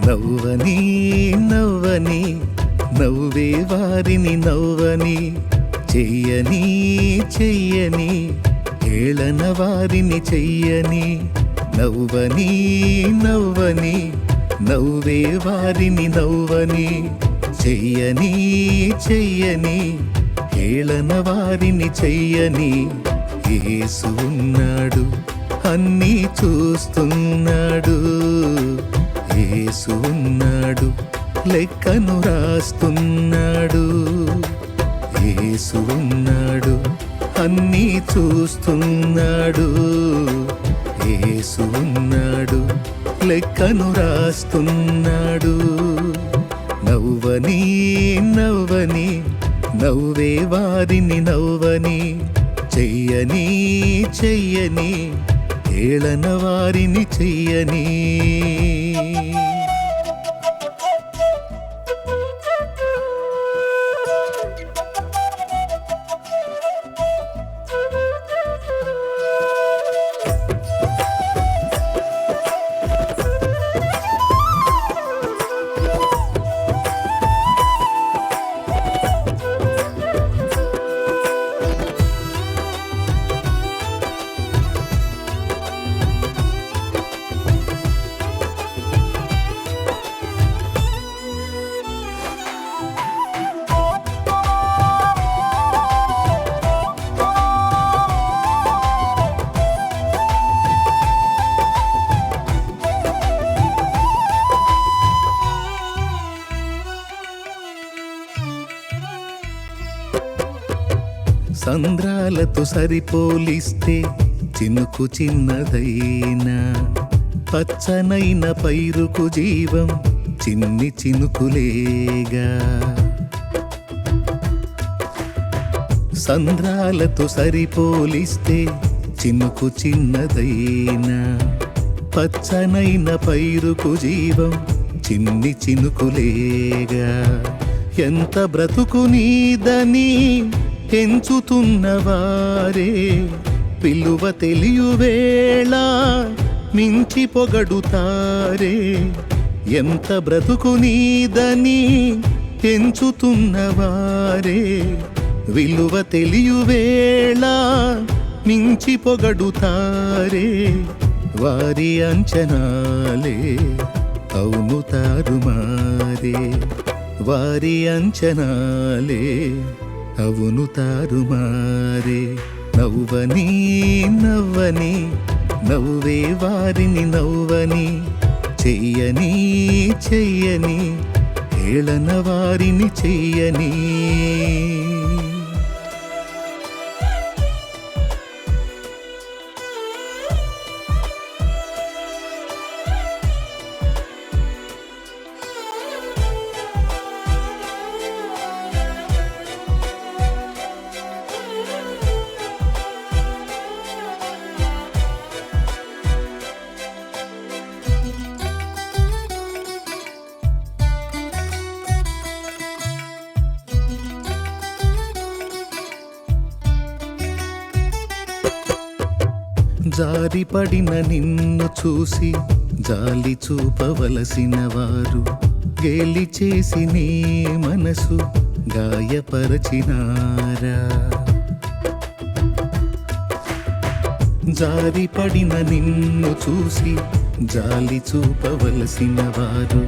నవ్వని నవ్వని నవ్వే వారిని నవ్వని, చెయ్యని చెయ్యని ఏళన వారిని చెయ్యని. నవ్వని నవ్వని నవ్వే వారిని నవ్వని, చెయ్యని చెయ్యని ఏళన వారిని చెయ్యని. యేసు ఉన్నాడు, అన్నీ చూస్తున్నాడు. యేసు ఉన్నాడు, లెక్కను రాస్తున్నాడు. యేసు ఉన్నాడు, అన్నీ చూస్తున్నాడు. యేసు ఉన్నాడు, లెక్కను రాస్తున్నాడు. నవ్వని నవ్వని నవ్వే వారిని నవ్వని, చెయ్యని చెయ్యని ఏళన వారిని చెయ్యని. సంద్రాలతో సరిపోలిస్తే చినుకు చిన్నదైనా, పచ్చనైన పైరుకు జీవం చిన్ని చినుకులేగా. సంద్రాలతో సరిపోలిస్తే చినుకు చిన్నదైనా, పచ్చనైన పైరుకు జీవం చిన్ని చినుకులేగా. ఎంత బ్రతుకు నీదని ఎంచుతున్నవారే, విలువ తెలియువేళ మించి పొగడుతారే. ఎంత బ్రతుకు నీదని ఎంచుతున్నవారే, విలువ తెలియువేళ మించి పొగడుతారే. వారి అంచనాలే అవును తారుమారే, వారి అంచనాలే అవును తారుమారే. నవ్వని నవ్వని నవ్వే వారిని నవ్వని, చెయ్యని చెయ్యని ఏళన వారిని చెయ్యని. జారిపడిన నిన్ను చూసి జాలి చూపవలసిన వారు, గేలి చేసి నీ మనసు గాయపరచినారా. జారిపడిన నిన్ను చూసి జాలి చూపవలసిన వారు,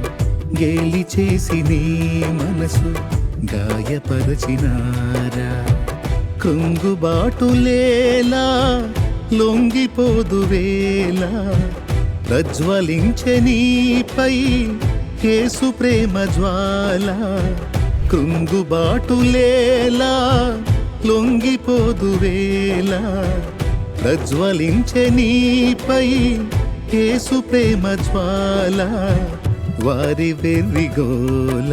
గేలి చేసి నీ మనసు గాయపరచినారా. కృంగుబాటులేలా లొంగిపోదువేలా, ప్రజ్వలించె నీపై యేసు ప్రేమ జ్వాల. కృంగుబాటులేలా లొంగిపోదువేళ ప్రజ్వలించే నీపై యేసు ప్రేమ జ్వాల వారి వెర్రిగోల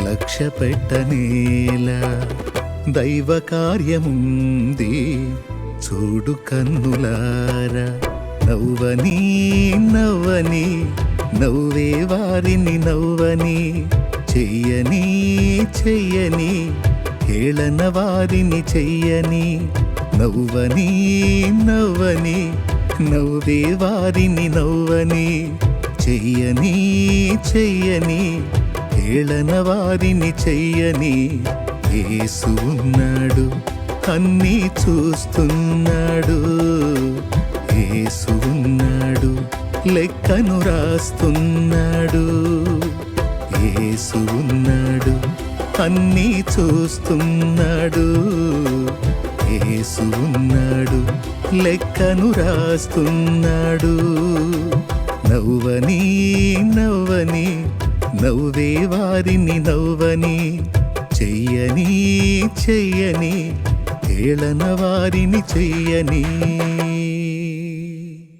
లక్ష్య పెట్టనేలా దైవ కార్యముంది చూడు కన్నులారా నవ్వని నవ్వని నవ్వే వారిని నవ్వని చెయ్యని చెయ్యని హేళన వారిని చెయ్యని నవ్వని నవ్వని నవ్వే వారిని నవ్వని చెయ్యని చెయ్యని హేళన వారిని చెయ్యని యేసు ఉన్నాడు అన్నీ చూస్తున్నాడు యేసు ఉన్నాడు లెక్కను రాస్తున్నాడు యేసు ఉన్నాడు అన్నీ చూస్తున్నాడు యేసు ఉన్నాడు లెక్కను రాస్తున్నాడు నవ్వని నవ్వని నవ్వే వారిని నవ్వని చెయ్యని చెయ్యని హేళన వారిని చెయ్యని